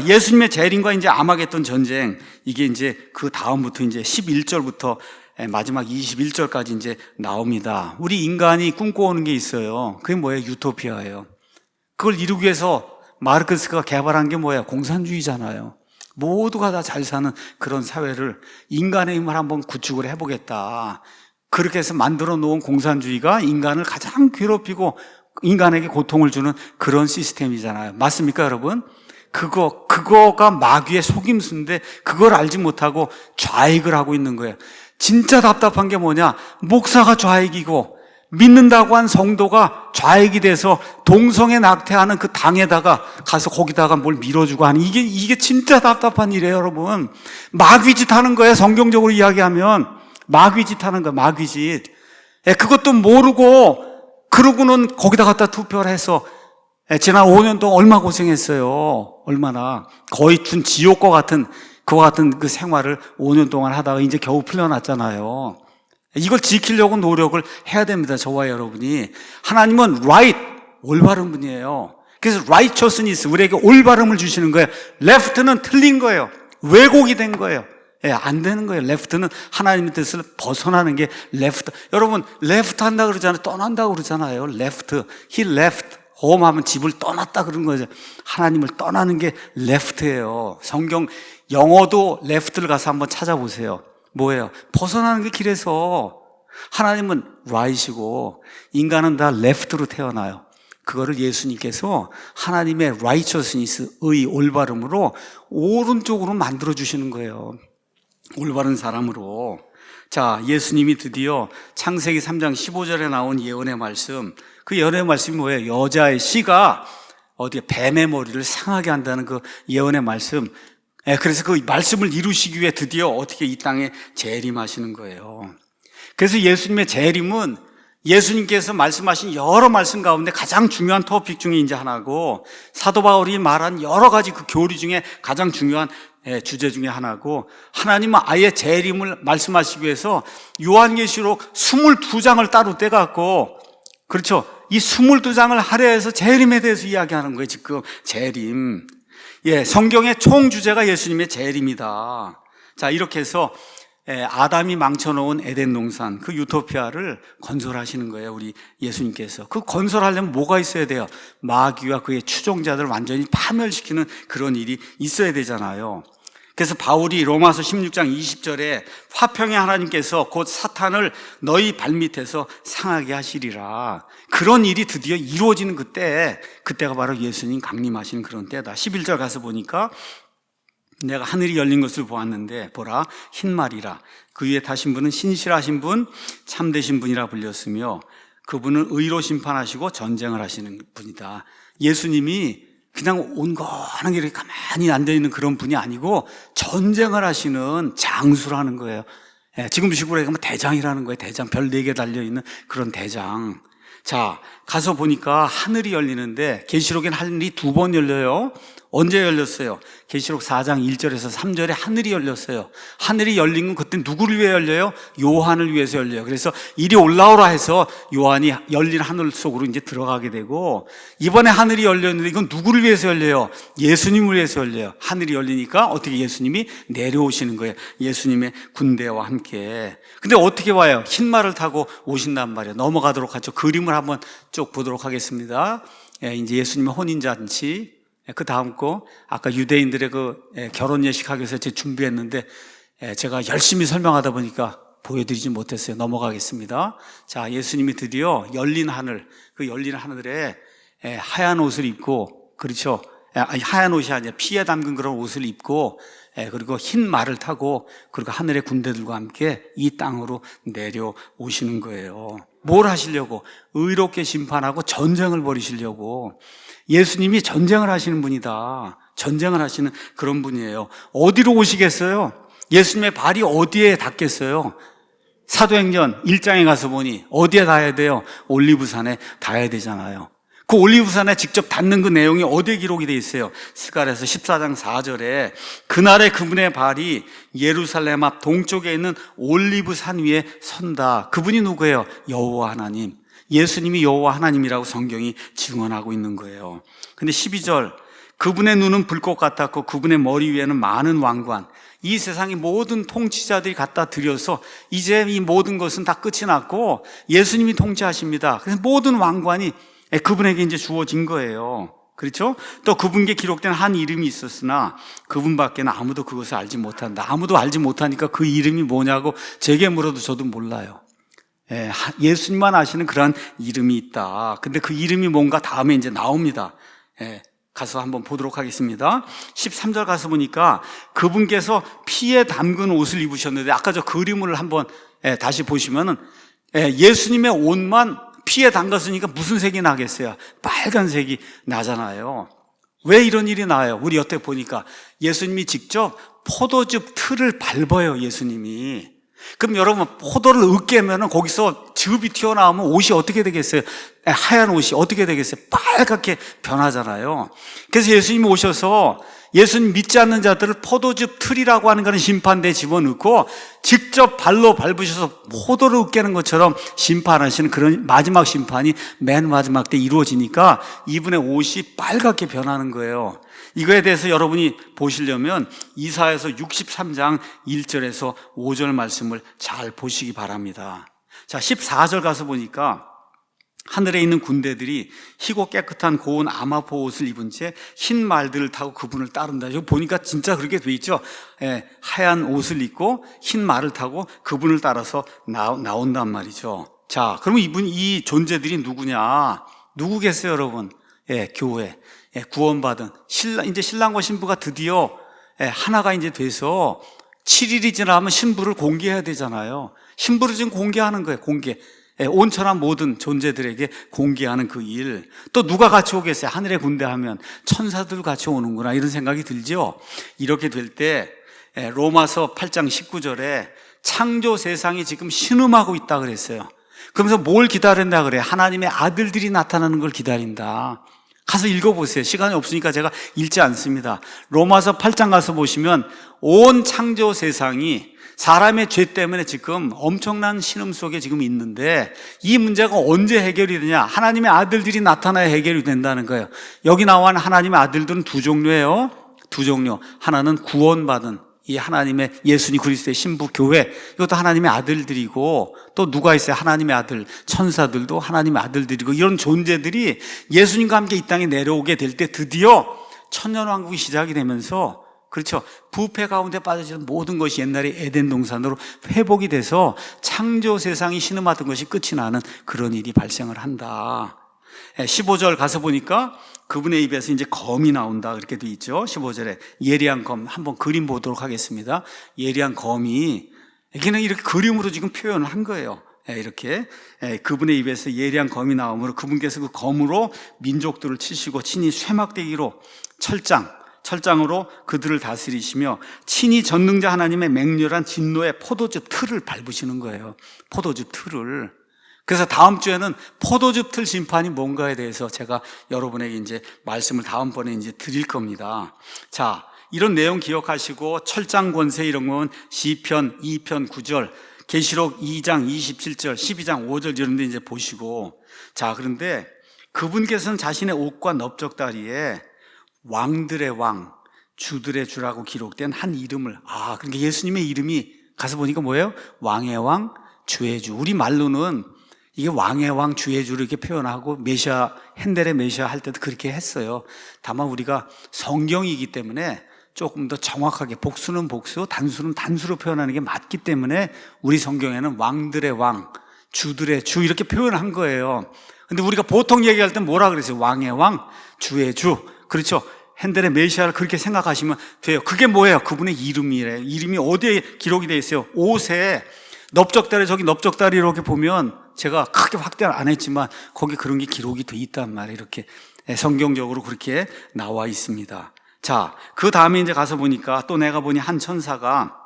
예수님의 재림과 이제 아마겟돈 전쟁, 이게 이제 그 다음부터 이제 11절부터 마지막 21절까지 이제 나옵니다. 우리 인간이 꿈꿔오는 게 있어요. 그게 뭐예요? 유토피아예요. 그걸 이루기 위해서 마르크스가 개발한 게 뭐예요? 공산주의잖아요. 모두가 다 잘 사는 그런 사회를 인간의 힘을 한번 구축을 해보겠다. 그렇게 해서 만들어 놓은 공산주의가 인간을 가장 괴롭히고 인간에게 고통을 주는 그런 시스템이잖아요. 맞습니까, 여러분? 그거가 마귀의 속임수인데 그걸 알지 못하고 좌익을 하고 있는 거예요. 진짜 답답한 게 뭐냐? 목사가 좌익이고 믿는다고 한 성도가 좌익이 돼서 동성애 낙태하는 그 당에다가 가서 거기다가 뭘 밀어주고 하는 이게 진짜 답답한 일이에요, 여러분. 마귀짓 하는 거예요, 성경적으로 이야기하면. 마귀짓 하는 거예요, 마귀짓. 그것도 모르고 그러고는 거기다 갖다 투표를 해서 지난 5년 동안 얼마 고생했어요. 얼마나. 거의 준 지옥과 같은 그와 같은 그 생활을 5년 동안 하다가 이제 겨우 풀려났잖아요. 이걸 지키려고 노력을 해야 됩니다, 저와 여러분이. 하나님은 right, 올바른 분이에요. 그래서 righteousness, 우리에게 올바름을 주시는 거예요. left는 틀린 거예요. 왜곡이 된 거예요. 안 되는 거예요. left는 하나님의 뜻을 벗어나는 게 left. 여러분, left 한다 그러잖아요. 떠난다고 그러잖아요. left. He left. home 하면 집을 떠났다 그런 거죠. 하나님을 떠나는 게 left예요. 성경 영어도 left를 가서 한번 찾아보세요. 뭐예요? 벗어나는 게 길에서. 하나님은 right이고 인간은 다 left로 태어나요. 그거를 예수님께서 하나님의 righteousness, 의 올바름으로 오른쪽으로 만들어주시는 거예요. 올바른 사람으로. 자, 예수님이 드디어 창세기 3장 15절에 나온 예언의 말씀, 그 예언의 말씀이 뭐예요? 여자의 씨가 어디에 뱀의 머리를 상하게 한다는 그 예언의 말씀. 그래서 그 말씀을 이루시기 위해 드디어 어떻게 이 땅에 재림하시는 거예요. 그래서 예수님의 재림은 예수님께서 말씀하신 여러 말씀 가운데 가장 중요한 토픽 중에 이제 하나고, 사도 바울이 말한 여러 가지 그 교리 중에 가장 중요한 주제 중에 하나고, 하나님은 아예 재림을 말씀하시기 위해서 요한계시록 22장을 따로 떼갖고, 그렇죠, 이 22장을 할애해서 재림에 대해서 이야기하는 거예요. 지금 재림. 성경의 총 주제가 예수님의 재림이다. 자, 이렇게 해서 아담이 망쳐놓은 에덴 동산, 그 유토피아를 건설하시는 거예요, 우리 예수님께서. 그 건설하려면 뭐가 있어야 돼요? 마귀와 그의 추종자들을 완전히 파멸시키는 그런 일이 있어야 되잖아요. 그래서 바울이 로마서 16장 20절에 화평의 하나님께서 곧 사탄을 너희 발밑에서 상하게 하시리라. 그런 일이 드디어 이루어지는 그때가 바로 예수님 강림하시는 그런 때다. 11절 가서 보니까 내가 하늘이 열린 것을 보았는데 보라, 흰말이라. 그 위에 타신 분은 신실하신 분, 참되신 분이라 불렸으며 그분은 의로 심판하시고 전쟁을 하시는 분이다. 예수님이 그냥 온건하게 이렇게 가만히 앉아있는 그런 분이 아니고 전쟁을 하시는 장수라는 거예요. 지금식으로 얘기하면 대장이라는 거예요. 대장, 별 4개 달려있는 그런 대장. 자, 가서 보니까 하늘이 열리는데 계시록엔 하늘이 2번 열려요. 언제 열렸어요? 계시록 4장 1절에서 3절에 하늘이 열렸어요. 하늘이 열린 건 그때 누구를 위해 열려요? 요한을 위해서 열려요. 그래서 이리 올라오라 해서 요한이 열린 하늘 속으로 이제 들어가게 되고, 이번에 하늘이 열렸는데 이건 누구를 위해서 열려요? 예수님을 위해서 열려요. 하늘이 열리니까 어떻게 예수님이 내려오시는 거예요. 예수님의 군대와 함께. 근데 어떻게 와요? 흰말을 타고 오신단 말이에요. 넘어가도록 하죠. 그림을 한번 쭉 보도록 하겠습니다. 이제 예수님의 혼인잔치, 그 다음 거 아까 유대인들의 그 결혼 예식 하기 위해서 제가 준비했는데 제가 열심히 설명하다 보니까 보여드리지 못했어요. 넘어가겠습니다. 자, 예수님이 드디어 열린 하늘, 그 열린 하늘에 하얀 옷을 입고, 그렇죠, 하얀 옷이 아니라 피에 담근 그런 옷을 입고, 그리고 흰 말을 타고, 그리고 하늘의 군대들과 함께 이 땅으로 내려오시는 거예요. 뭘 하시려고? 의롭게 심판하고 전쟁을 벌이시려고. 예수님이 전쟁을 하시는 분이다. 전쟁을 하시는 그런 분이에요. 어디로 오시겠어요? 예수님의 발이 어디에 닿겠어요? 사도행전 1장에 가서 보니 어디에 닿아야 돼요? 올리브산에 닿아야 되잖아요. 그 올리브산에 직접 닿는 그 내용이 어디에 기록이 되어 있어요? 스가랴서 14장 4절에 그날에 그분의 발이 예루살렘 앞 동쪽에 있는 올리브산 위에 선다. 그분이 누구예요? 여호와 하나님. 예수님이 여호와 하나님이라고 성경이 증언하고 있는 거예요. 근데 12절, 그분의 눈은 불꽃 같았고 그분의 머리 위에는 많은 왕관. 이 세상의 모든 통치자들이 갖다 드려서 이제 이 모든 것은 다 끝이 났고 예수님이 통치하십니다. 그래서 모든 왕관이 그분에게 이제 주어진 거예요. 그렇죠? 또 그분께 기록된 한 이름이 있었으나 그분밖에는 아무도 그것을 알지 못한다. 아무도 알지 못하니까 그 이름이 뭐냐고 제게 물어도 저도 몰라요. 예수님만 아시는 그러한 이름이 있다. 근데 그 이름이 뭔가 다음에 이제 나옵니다. 가서 한번 보도록 하겠습니다. 13절 가서 보니까 그분께서 피에 담근 옷을 입으셨는데 아까 저 그림을 한번 다시 보시면은 예수님의 옷만 피에 담갔으니까 무슨 색이 나겠어요? 빨간색이 나잖아요. 왜 이런 일이 나요? 우리 여태 보니까 예수님이 직접 포도즙 틀을 밟아요, 예수님이. 그럼 여러분, 포도를 으깨면은 거기서 즙이 튀어나오면 옷이 어떻게 되겠어요? 하얀 옷이 어떻게 되겠어요? 빨갛게 변하잖아요. 그래서 예수님이 오셔서 예수님 믿지 않는 자들을 포도즙 틀이라고 하는 것은 심판대에 집어넣고 직접 발로 밟으셔서 포도를 으깨는 것처럼 심판하시는 그런 마지막 심판이 맨 마지막 때 이루어지니까 이분의 옷이 빨갛게 변하는 거예요. 이거에 대해서 여러분이 보시려면 이사야서 63장 1절에서 5절 말씀을 잘 보시기 바랍니다. 자, 14절 가서 보니까 하늘에 있는 군대들이 희고 깨끗한 고운 아마포 옷을 입은 채 흰 말들을 타고 그분을 따른다. 여기 보니까 진짜 그렇게 돼 있죠. 하얀 옷을 입고 흰 말을 타고 그분을 따라서 나온단 말이죠. 자, 그러면 이 존재들이 누구냐? 누구겠어요, 여러분? 교회. 구원받은 이제 신랑과 신부가 드디어 하나가 이제 돼서 7일이 지나면 신부를 공개해야 되잖아요. 신부를 지금 공개하는 거예요. 온천한 모든 존재들에게 공개하는 그 일. 또 누가 같이 오겠어요? 하늘의 군대 하면 천사들 같이 오는구나 이런 생각이 들죠. 이렇게 될 때 로마서 8장 19절에 창조 세상이 지금 신음하고 있다 그랬어요. 그러면서 뭘 기다린다 그래요? 하나님의 아들들이 나타나는 걸 기다린다. 가서 읽어보세요. 시간이 없으니까 제가 읽지 않습니다. 로마서 8장 가서 보시면 온 창조 세상이 사람의 죄 때문에 지금 엄청난 신음 속에 지금 있는데 이 문제가 언제 해결이 되냐? 하나님의 아들들이 나타나야 해결이 된다는 거예요. 여기 나와 있는 하나님의 아들들은 두 종류예요. 두 종류. 하나는 구원받은 이 하나님의 예수님 그리스도의 신부 교회, 이것도 하나님의 아들들이고 또 누가 있어요? 하나님의 아들, 천사들도 하나님의 아들들이고 이런 존재들이 예수님과 함께 이 땅에 내려오게 될 때 드디어 천년왕국이 시작이 되면서 그렇죠. 부패 가운데 빠져있는 모든 것이 옛날에 에덴 동산으로 회복이 돼서 창조 세상이 신음하던 것이 끝이 나는 그런 일이 발생을 한다. 15절 가서 보니까 그분의 입에서 이제 검이 나온다 그렇게 돼 있죠. 15절에 예리한 검 한번 그림 보도록 하겠습니다. 예리한 검이 여기는 이렇게 그림으로 지금 표현을 한 거예요. 이렇게 그분의 입에서 예리한 검이 나오므로 그분께서 그 검으로 민족들을 치시고 친히 쇠막대기로 철장으로 그들을 다스리시며 친히 전능자 하나님의 맹렬한 진노의 포도즙 틀을 밟으시는 거예요. 포도즙 틀을. 그래서 다음 주에는 포도즙 틀 심판이 뭔가에 대해서 제가 여러분에게 이제 말씀을 다음번에 이제 드릴 겁니다. 자, 이런 내용 기억하시고 철장 권세 이런 건 시편 2편 9절, 계시록 2장 27절, 12장 5절 이런 데 이제 보시고 자, 그런데 그분께서는 자신의 옷과 넓적다리에 왕들의 왕, 주들의 주라고 기록된 한 이름을 그러니까 예수님의 이름이 가서 보니까 뭐예요? 왕의 왕, 주의 주. 우리 말로는 이게 왕의 왕, 주의 주를 이렇게 표현하고 메시아, 핸델의 메시아 할 때도 그렇게 했어요. 다만 우리가 성경이기 때문에 조금 더 정확하게 복수는 복수, 단수는 단수로 표현하는 게 맞기 때문에 우리 성경에는 왕들의 왕, 주들의 주 이렇게 표현한 거예요. 근데 우리가 보통 얘기할 때 뭐라 그랬어요? 왕의 왕, 주의 주. 그렇죠? 핸델의 메시아를 그렇게 생각하시면 돼요. 그게 뭐예요? 그분의 이름이래요. 이름이 어디에 기록이 되어 있어요? 옷에 넓적다리, 저기 넓적다리 이렇게 보면 제가 크게 확대를 안 했지만 거기 그런 게 기록이 돼 있단 말이에요. 이렇게 성경적으로 그렇게 나와 있습니다. 자, 그 다음에 이제 가서 보니까 또 내가 보니 한 천사가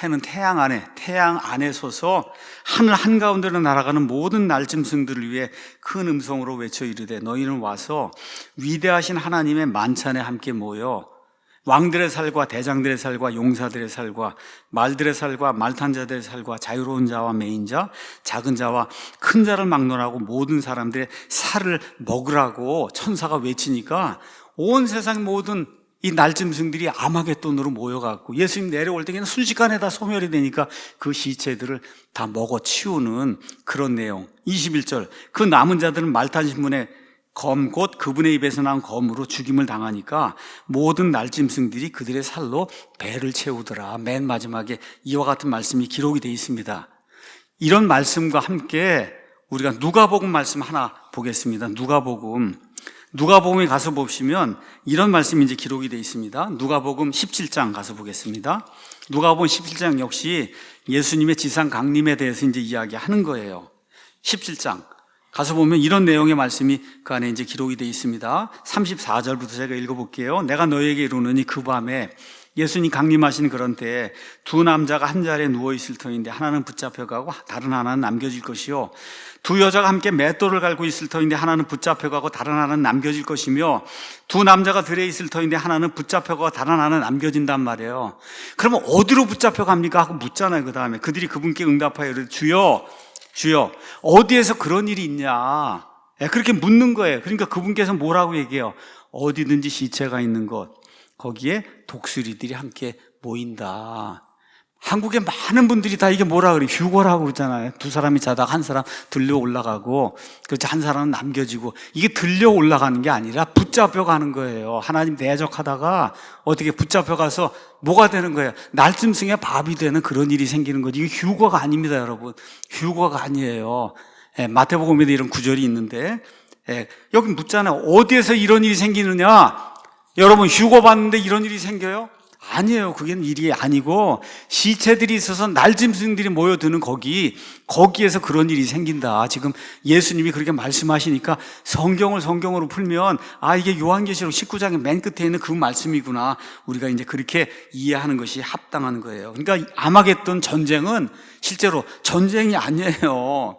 해는 태양 안에 서서 하늘 한가운데로 날아가는 모든 날짐승들을 위해 큰 음성으로 외쳐 이르되 너희는 와서 위대하신 하나님의 만찬에 함께 모여 왕들의 살과 대장들의 살과 용사들의 살과 말들의 살과 말탄 자들의 살과 자유로운 자와 매인 자, 작은 자와 큰 자를 막론하고 모든 사람들의 살을 먹으라고 천사가 외치니까 온 세상 모든 이 날짐승들이 아마겟돈으로 모여갖고 예수님 내려올 때 그냥 순식간에 다 소멸이 되니까 그 시체들을 다 먹어 치우는 그런 내용. 21절, 그 남은 자들은 말탄 신문에 검, 곧 그분의 입에서 난 검으로 죽임을 당하니까 모든 날짐승들이 그들의 살로 배를 채우더라. 맨 마지막에 이와 같은 말씀이 기록이 되어 있습니다. 이런 말씀과 함께 우리가 누가복음 말씀 하나 보겠습니다. 누가복음에 가서 보시면 이런 말씀이 이제 기록이 되어 있습니다. 누가복음 17장 가서 보겠습니다. 누가복음 17장 역시 예수님의 지상 강림에 대해서 이제 이야기하는 거예요. 17장 가서 보면 이런 내용의 말씀이 그 안에 이제 기록이 되어 있습니다. 34절부터 제가 읽어볼게요. 내가 너에게 이르노니 그 밤에 예수님 강림하신 그런 때에 두 남자가 한 자리에 누워있을 터인데 하나는 붙잡혀가고 다른 하나는 남겨질 것이요, 두 여자가 함께 맷돌을 갈고 있을 터인데 하나는 붙잡혀가고 다른 하나는 남겨질 것이며, 두 남자가 들에 있을 터인데 하나는 붙잡혀가고 다른 하나는 남겨진단 말이에요. 그러면 어디로 붙잡혀갑니까? 하고 묻잖아요. 그 다음에 그들이 그분께 응답하여 이르되 주여 어디에서 그런 일이 있냐, 그렇게 묻는 거예요. 그러니까 그분께서 뭐라고 얘기해요? 어디든지 시체가 있는 곳, 거기에 독수리들이 함께 모인다. 한국의 많은 분들이 다 이게 뭐라 그래요? 휴거라고 그러잖아요. 두 사람이 자다가 한 사람 들려 올라가고, 그렇지, 한 사람은 남겨지고. 이게 들려 올라가는 게 아니라 붙잡혀 가는 거예요. 하나님 대적하다가 어떻게 붙잡혀 가서 뭐가 되는 거예요? 날짐승의 밥이 되는 그런 일이 생기는 거지. 이게 휴거가 아닙니다, 여러분. 휴거가 아니에요. 마태복음에도 이런 구절이 있는데, 여기 묻잖아요. 어디에서 이런 일이 생기느냐? 여러분, 휴거 받는데 이런 일이 생겨요? 아니에요. 그게 일이 아니고 시체들이 있어서 날짐승들이 모여드는 거기에서 그런 일이 생긴다. 지금 예수님이 그렇게 말씀하시니까 성경으로 풀면 이게 요한계시록 19장의 맨 끝에 있는 그 말씀이구나. 우리가 이제 그렇게 이해하는 것이 합당한 거예요. 그러니까 아마겟돈 전쟁은 실제로 전쟁이 아니에요.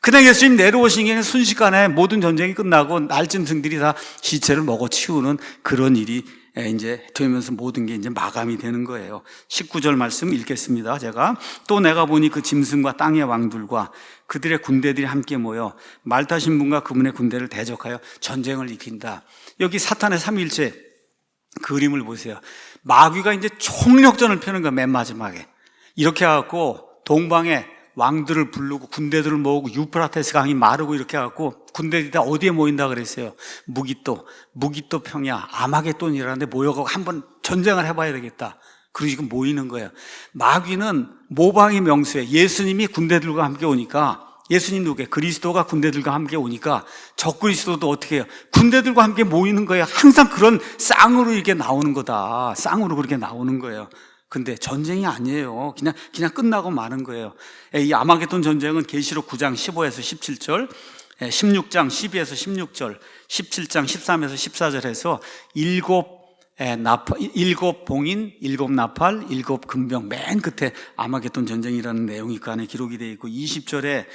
그냥 예수님 내려오신 게 순식간에 모든 전쟁이 끝나고 날짐승들이 다 시체를 먹어 치우는 그런 일이 이제 되면서 모든 게 이제 마감이 되는 거예요. 19절 말씀 읽겠습니다. 제가 또 내가 보니 그 짐승과 땅의 왕들과 그들의 군대들이 함께 모여 말 타신 분과 그분의 군대를 대적하여 전쟁을 일으킨다. 여기 사탄의 삼위일체 그림을 보세요. 마귀가 이제 총력전을 펴는 거예요. 맨 마지막에 이렇게 해갖고 동방에 왕들을 부르고 군대들을 모으고 유프라테스 강이 마르고 이렇게 해갖고 군대들이 다 어디에 모인다 그랬어요? 무기또 평야 아마겟돈이라는데 모여가고 한번 전쟁을 해봐야 되겠다. 그리고 지금 모이는 거예요. 마귀는 모방의 명수에 예수님이 군대들과 함께 오니까, 예수님 누구게? 그리스도가 군대들과 함께 오니까 적그리스도도 어떻게 해요? 군대들과 함께 모이는 거예요. 항상 그런 쌍으로 이렇게 나오는 거다. 쌍으로 그렇게 나오는 거예요. 근데 전쟁이 아니에요. 그냥 끝나고 마는 거예요. 이 아마겟돈 전쟁은 계시록 9장 15에서 17절, 16장 12에서 16절, 17장 13에서 14절 해서 일곱 봉인, 일곱 나팔, 일곱 금병 맨 끝에 아마겟돈 전쟁이라는 내용이 그 안에 기록이 되어 있고, 20절에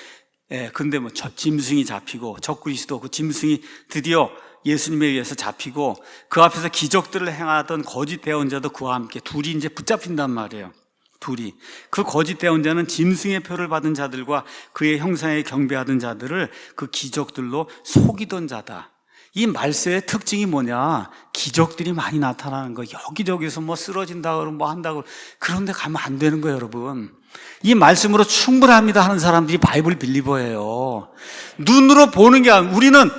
근데 짐승이 잡히고 적그리스도 그 짐승이 드디어 예수님에 의해서 잡히고 그 앞에서 기적들을 행하던 거짓 대언자도 그와 함께 둘이 이제 붙잡힌단 말이에요. 둘이. 그 거짓 대언자는 짐승의 표를 받은 자들과 그의 형상에 경배하던 자들을 그 기적들로 속이던 자다. 이 말세의 특징이 뭐냐? 기적들이 많이 나타나는 거예요. 여기저기서 쓰러진다 그러고 뭐 한다고, 그런데 가면 안 되는 거예요, 여러분. 이 말씀으로 충분합니다 하는 사람들이 바이블 빌리버예요. 눈으로 보는 게 아니라 우리는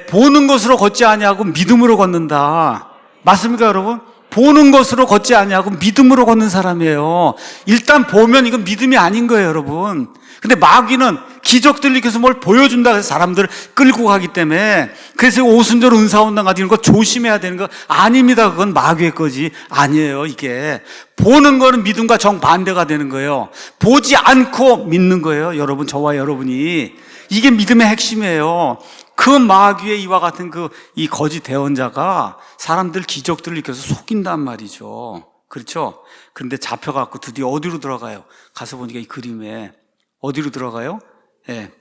보는 것으로 걷지 아니하고 믿음으로 걷는다. 맞습니까, 여러분? 보는 것으로 걷지 아니하고 믿음으로 걷는 사람이에요. 일단 보면 이건 믿음이 아닌 거예요, 여러분. 근데 마귀는 기적들 일으켜서 뭘 보여준다 해서 사람들을 끌고 가기 때문에, 그래서 오순절 은사운동 같은 거 조심해야 되는 거 아닙니다. 그건 마귀의 거지 아니에요. 이게 보는 거는 믿음과 정반대가 되는 거예요. 보지 않고 믿는 거예요, 여러분. 저와 여러분이. 이게 믿음의 핵심이에요. 그 마귀의 이와 같은 이 거짓 대언자가 사람들 기적들을 일으켜서 속인단 말이죠. 그렇죠? 그런데 잡혀갖고 드디어 어디로 들어가요? 가서 보니까 이 그림에 어디로 들어가요?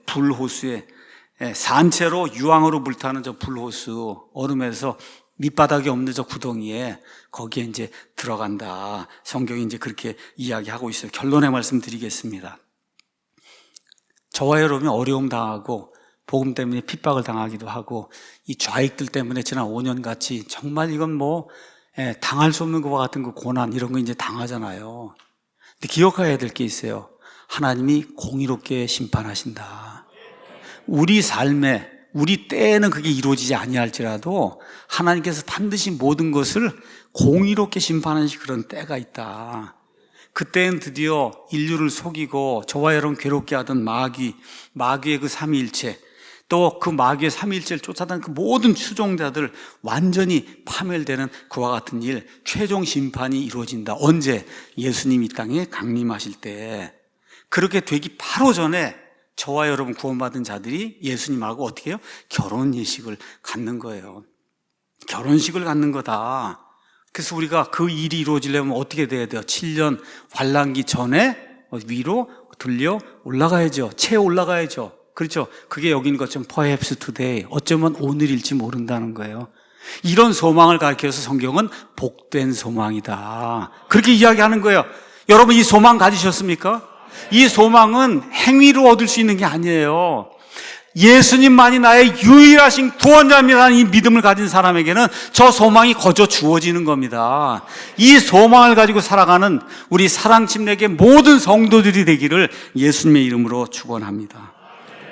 불호수에, 산채로 유황으로 불타는 저 불호수, 얼음에서 밑바닥이 없는 저 구덩이에, 거기에 이제 들어간다. 성경이 이제 그렇게 이야기하고 있어요. 결론의 말씀 드리겠습니다. 저와 여러분이 어려움 당하고 복음 때문에 핍박을 당하기도 하고 이 좌익들 때문에 지난 5년 같이 정말 이건 뭐 당할 수 없는 것과 같은 그 고난 이런 거 이제 당하잖아요. 근데 기억해야 될 게 있어요. 하나님이 공의롭게 심판하신다. 우리 삶에 우리 때에는 그게 이루어지지 아니할지라도 하나님께서 반드시 모든 것을 공의롭게 심판하는 그런 때가 있다. 그때는 드디어 인류를 속이고 저와 여러분 괴롭게 하던 마귀의 그 삼위일체, 또 그 마귀의 삼위일체를 쫓아다니는 그 모든 추종자들 완전히 파멸되는 그와 같은 일, 최종 심판이 이루어진다. 언제? 예수님이 이 땅에 강림하실 때. 그렇게 되기 바로 전에 저와 여러분 구원받은 자들이 예수님하고 어떻게 해요? 결혼 예식을 갖는 거예요. 결혼식을 갖는 거다. 그래서 우리가 그 일이 이루어지려면 어떻게 돼야 돼요? 7년 환란기 전에 위로 들려 올라가야죠. 채 올라가야죠. 그렇죠? 그게 여기 있는 것처럼 perhaps today, 어쩌면 오늘일지 모른다는 거예요. 이런 소망을 가르쳐서 성경은 복된 소망이다. 그렇게 이야기하는 거예요. 여러분 이 소망 가지셨습니까? 이 소망은 행위로 얻을 수 있는 게 아니에요. 예수님만이 나의 유일하신 구원자입니다라는 이 믿음을 가진 사람에게는 저 소망이 거저 주어지는 겁니다. 이 소망을 가지고 살아가는 우리 사랑침례계 모든 성도들이 되기를 예수님의 이름으로 축원합니다.